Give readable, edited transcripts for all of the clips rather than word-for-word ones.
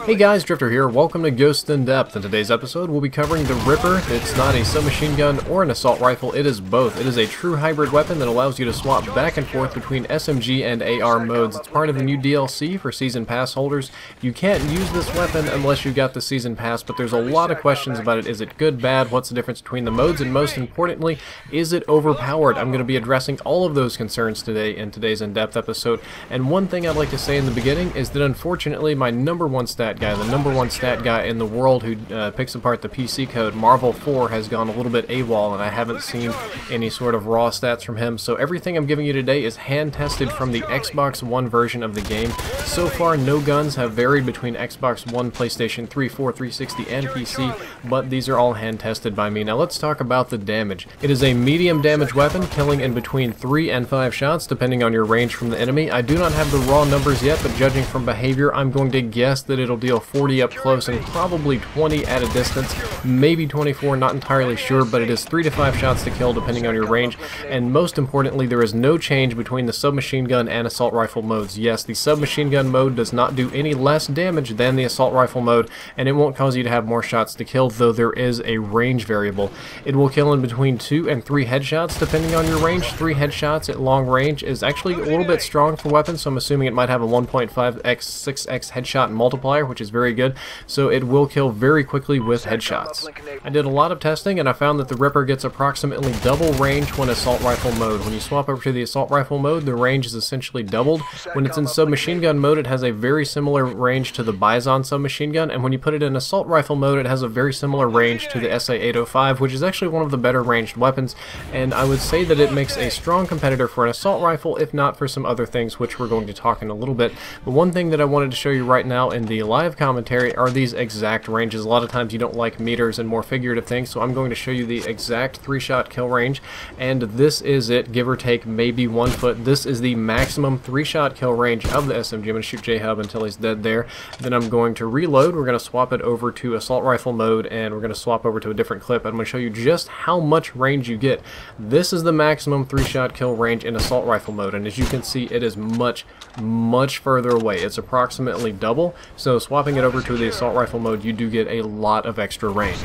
Hey guys, Drifter here. Welcome to Ghost in Depth. In today's episode, we'll be covering the Ripper. It's not a submachine gun or an assault rifle, it is both. It is a true hybrid weapon that allows you to swap back and forth between SMG and AR modes. It's part of the new DLC for Season Pass holders. You can't use this weapon unless you've got the Season Pass, but there's a lot of questions about it. Is it good, bad? What's the difference between the modes? And most importantly, is it overpowered? I'm going to be addressing all of those concerns today in today's in-depth episode. And one thing I'd like to say in the beginning is that unfortunately my number one stat guy, the number one stat guy in the world who picks apart the PC code, Marvel 4, has gone a little bit AWOL, and I haven't seen any sort of raw stats from him. So everything I'm giving you today is hand tested from the Xbox One version of the game. So far, no guns have varied between Xbox One, PlayStation 3, 4, 360, and PC, but these are all hand tested by me. Now let's talk about the damage. It is a medium damage weapon, killing in between 3 and 5 shots, depending on your range from the enemy. I do not have the raw numbers yet, but judging from behavior, I'm going to guess that it'll deal 40 up close and probably 20 at a distance, maybe 24, not entirely sure, but it is 3 to 5 shots to kill depending on your range. And most importantly, there is no change between the submachine gun and assault rifle modes. Yes, the submachine gun mode does not do any less damage than the assault rifle mode, and it won't cause you to have more shots to kill, though there is a range variable. It will kill in between 2 and 3 headshots depending on your range. 3 headshots at long range is actually a little bit strong for weapons, so I'm assuming it might have a 1.5x 6x headshot multiplier, which is very good, so it will kill very quickly with headshots. I did a lot of testing and I found that the Ripper gets approximately double range when assault rifle mode. When you swap over to the assault rifle mode, the range is essentially doubled. When it's in submachine gun mode, it has a very similar range to the Bison submachine gun, and when you put it in assault rifle mode, it has a very similar range to the SA-805, which is actually one of the better ranged weapons, and I would say that it makes a strong competitor for an assault rifle, if not for some other things which we're going to talk in a little bit. But one thing that I wanted to show you right now in the live commentary are these exact ranges. A lot of times you don't like meters and more figurative things, so I'm going to show you the exact 3-shot kill range, and this is it, give or take maybe 1 foot. This is the maximum 3-shot kill range of the SMG. I'm going to shoot J-Hub until he's dead there. Then I'm going to reload. We're going to swap it over to assault rifle mode, and we're going to swap over to a different clip. I'm going to show you just how much range you get. This is the maximum 3-shot kill range in assault rifle mode, and as you can see, it is much further away. It's approximately double, so swapping it over to the assault rifle mode, you do get a lot of extra range.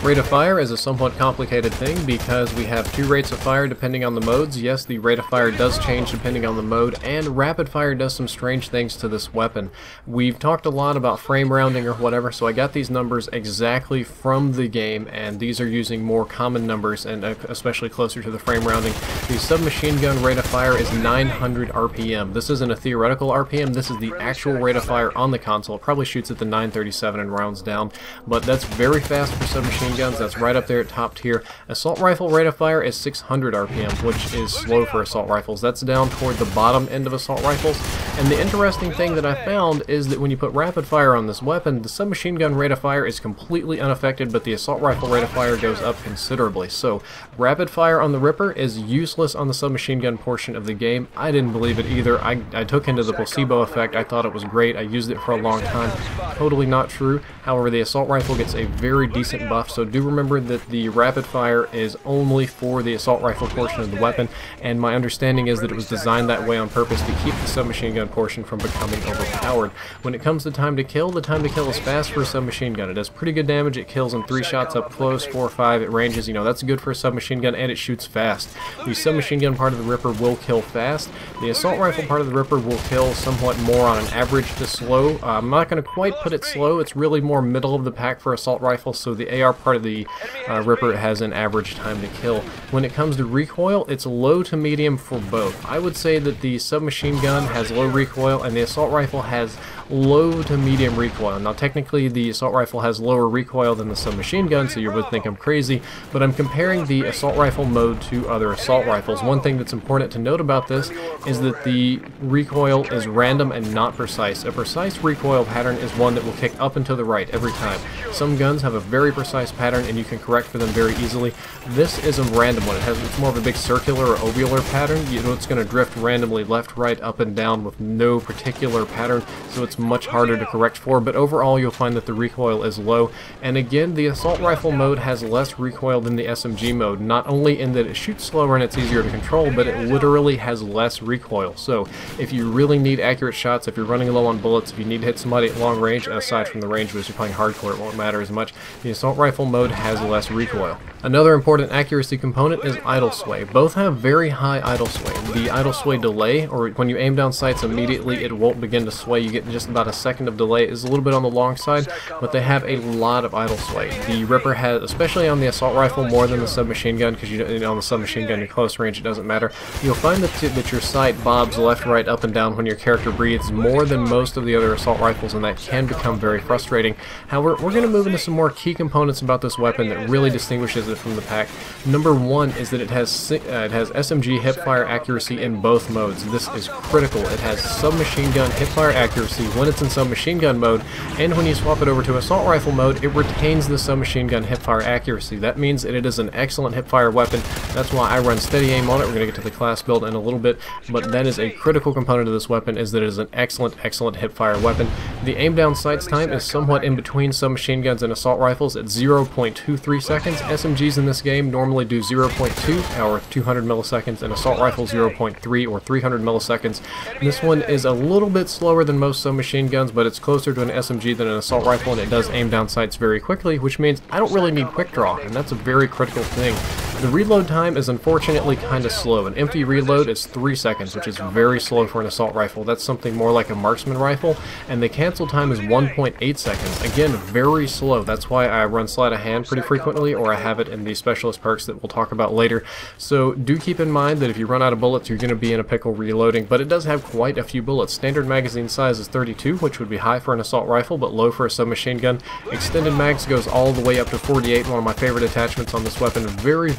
Rate of fire is a somewhat complicated thing because we have 2 rates of fire depending on the modes. Yes, the rate of fire does change depending on the mode, and rapid fire does some strange things to this weapon. We've talked a lot about frame rounding or whatever, so I got these numbers exactly from the game, and these are using more common numbers and especially closer to the frame rounding. The submachine gun rate of fire is 900 RPM. This isn't a theoretical RPM, this is the actual rate of fire on the console. It probably shoots at the 937 and rounds down, but that's very fast for submachine guns. That's right up there at top tier. Assault rifle rate of fire is 600 RPM, which is slow for assault rifles. That's down toward the bottom end of assault rifles. And the interesting thing that I found is that when you put rapid fire on this weapon, the submachine gun rate of fire is completely unaffected, but the assault rifle rate of fire goes up considerably. So rapid fire on the Ripper is useless on the submachine gun portion of the game. I didn't believe it either. I took into the placebo effect. I thought it was great. I used it for a long time. Totally not true. However, the assault rifle gets a very decent buff, so do remember that the rapid fire is only for the assault rifle portion of the weapon, and my understanding is that it was designed that way on purpose to keep the submachine gun portion from becoming overpowered. When it comes to time to kill, the time to kill is fast for a submachine gun. It does pretty good damage. It kills in 3 shots up close, 4 or 5 at ranges. You know, that's good for a submachine gun, and it shoots fast. The submachine gun part of the Ripper will kill fast. The assault rifle part of the Ripper will kill somewhat more on an average to slow. I'm not going to quite put it slow. It's really more middle of the pack for assault rifles, so the AR part of the Ripper has an average time to kill. When it comes to recoil, it's low to medium for both. I would say that the submachine gun has low recoil and the assault rifle has low to medium recoil. Now technically the assault rifle has lower recoil than the submachine gun, so you would think I'm crazy, but I'm comparing the assault rifle mode to other assault rifles. One thing that's important to note about this is that the recoil is random and not precise. A precise recoil pattern is one that will kick up and to the right every time. Some guns have a very precise pattern and you can correct for them very easily. This is a random one. It's more of a big circular or ovular pattern. You know, it's going to drift randomly left, right, up, and down with no particular pattern, so it's it's much harder to correct for, but overall you'll find that the recoil is low. And again, the assault rifle mode has less recoil than the SMG mode, not only in that it shoots slower and it's easier to control, but it literally has less recoil. So if you really need accurate shots, if you're running low on bullets, if you need to hit somebody at long range, aside from the range boost, you're playing hardcore, it won't matter as much. The assault rifle mode has less recoil. Another important accuracy component is idle sway. Both have very high idle sway. The idle sway delay, or when you aim down sights immediately it won't begin to sway, you get just about a second of delay, is a little bit on the long side, but they have a lot of idle sway. The Ripper has, especially on the assault rifle, more than the submachine gun, because on the submachine gun in close range it doesn't matter. You'll find that your sight bobs left, right, up and down when your character breathes more than most of the other assault rifles, and that can become very frustrating. However, we're going to move into some more key components about this weapon that really distinguishes it from the pack. Number one is that it has SMG hipfire accuracy in both modes. This is critical. It has submachine gun hipfire accuracy when it's in submachine gun mode, and when you swap it over to assault rifle mode, it retains the submachine gun hipfire accuracy. That means that it is an excellent hipfire weapon. That's why I run steady aim on it. We're going to get to the class build in a little bit, but that is a critical component of this weapon, is that it is an excellent hipfire weapon. The aim down sights time is somewhat in between submachine guns and assault rifles at 0.23 seconds. SMGs in this game normally do 0.2 or 200 milliseconds, and assault rifle 0.3 or 300 milliseconds. This one is a little bit slower than most submachine guns, but it's closer to an SMG than an assault rifle, and it does aim down sights very quickly, which means I don't really need quick draw, and that's a very critical thing. The reload time is unfortunately kind of slow. An empty reload is 3 seconds, which is very slow for an assault rifle. That's something more like a marksman rifle, and the cancel time is 1.8 seconds. Again, very slow. That's why I run sleight of hand pretty frequently, or I have it in the specialist perks that we'll talk about later. So do keep in mind that if you run out of bullets, you're going to be in a pickle reloading, but it does have quite a few bullets. Standard magazine size is 32, which would be high for an assault rifle, but low for a submachine gun. Extended mags goes all the way up to 48, one of my favorite attachments on this weapon.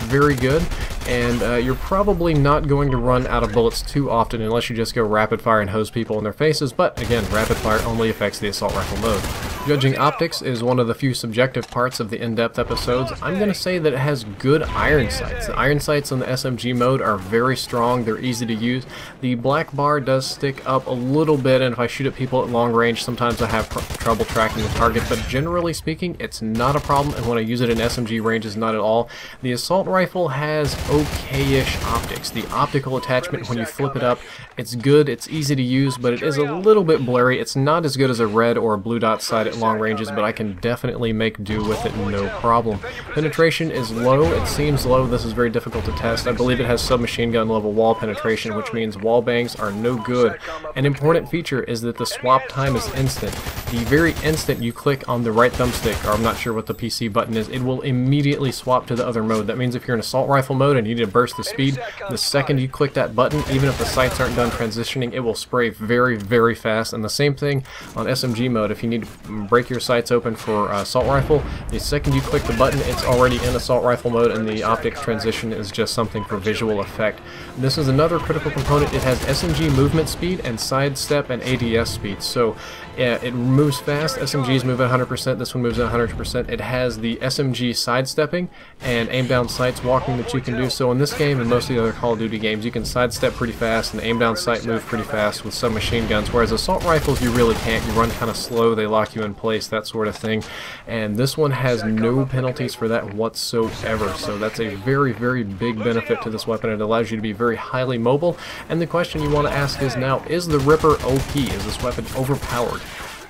Very good, and you're probably not going to run out of bullets too often unless you just go rapid fire and hose people in their faces, but again, rapid fire only affects the assault rifle mode. Judging optics is one of the few subjective parts of the in-depth episodes. I'm going to say that it has good iron sights. The iron sights in the SMG mode are very strong, they're easy to use. The black bar does stick up a little bit, and if I shoot at people at long range, sometimes I have trouble tracking the target, but generally speaking, it's not a problem, and when I use it in SMG ranges, not at all. The assault rifle has okay-ish optics. The optical attachment, when you flip it up, it's good, it's easy to use, but it is a little bit blurry. It's not as good as a red or a blue dot sight at long ranges, but I can definitely make do with it no problem. Penetration is low. It seems low. This is very difficult to test. I believe it has submachine gun level wall penetration, which means wall bangs are no good. An important feature is that the swap time is instant. The very instant you click on the right thumbstick, or I'm not sure what the PC button is, it will immediately swap to the other mode. That means if you're in assault rifle mode and you need to burst the speed, the second you click that button, even if the sights aren't done transitioning, it will spray very fast. And the same thing on SMG mode. If you need to break your sights open for assault rifle, the second you click the button, it's already in assault rifle mode, and the optic transition is just something for visual effect. This is another critical component. It has SMG movement speed and sidestep and ADS speed. So it moves fast. SMGs move at 100%. This one moves at 100%. It has the SMG sidestepping and aim down sights walking that you can do. So in this game and most of the other Call of Duty games, you can sidestep pretty fast and aim down sight move pretty fast with submachine guns, whereas assault rifles you really can't. You run kind of slow, they lock you in place, that sort of thing. And this one has no penalties for that whatsoever. So that's a very big benefit to this weapon. It allows you to be very highly mobile. And the question you want to ask is now, is the Ripper OP? Is this weapon overpowered?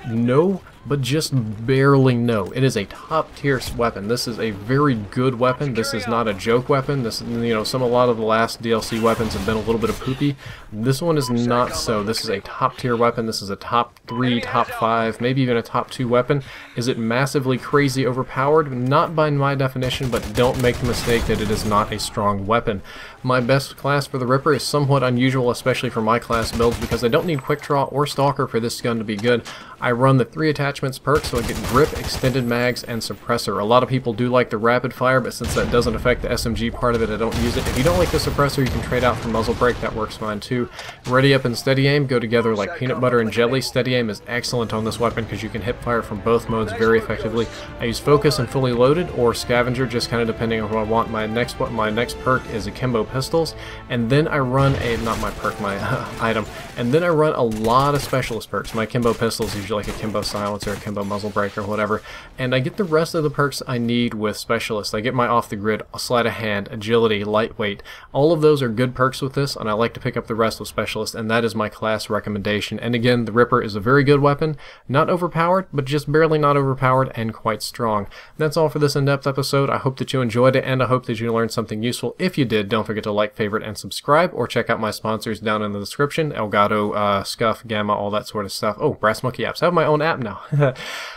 No, but just barely no. It is a top tier weapon. This is a very good weapon. This is not a joke weapon. This, you know, a lot of the last DLC weapons have been a little bit of poopy. This one is not so. This is a top tier weapon. This is a top 3, top 5, maybe even a top 2 weapon. Is it massively crazy overpowered? Not by my definition, but don't make the mistake that it is not a strong weapon. My best class for the Ripper is somewhat unusual, especially for my class builds, because I don't need quick draw or stalker for this gun to be good. I run the 3 attachments attachments perks, so I get grip, extended mags, and suppressor. A lot of people do like the rapid fire, but since that doesn't affect the SMG part of it, I don't use it. If you don't like the suppressor, you can trade out for muzzle brake. That works fine too. Ready up and steady aim go together like peanut butter and jelly. Steady aim is excellent on this weapon because you can hip fire from both modes very effectively. I use focus and fully loaded or scavenger, just kind of depending on what I want. My next perk is akimbo pistols, and then I run my item, and then I run a lot of specialist perks. My akimbo pistol is usually like akimbo silencer, akimbo muzzle brake, or whatever, and I get the rest of the perks I need with specialist. I get my off the grid, sleight of hand, agility, lightweight. All of those are good perks with this, and I like to pick up the rest with specialist, and that is my class recommendation. And again, the Ripper is a very good weapon, not overpowered, but just barely not overpowered and quite strong. That's all for this in-depth episode. I hope that you enjoyed it, and I hope that you learned something useful. If you did, don't forget to like, favorite, and subscribe, or check out my sponsors down in the description. Elgato, Scuff, Gamma, all that sort of stuff. Oh, Brass Monkey apps. I have my own app now.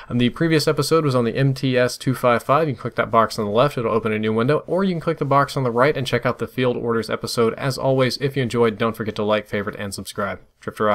And the previous episode was on the MTS 255. You can click that box on the left. It'll open a new window. Or you can click the box on the right and check out the Field Orders episode. As always, if you enjoyed, don't forget to like, favorite, and subscribe. Drifter out.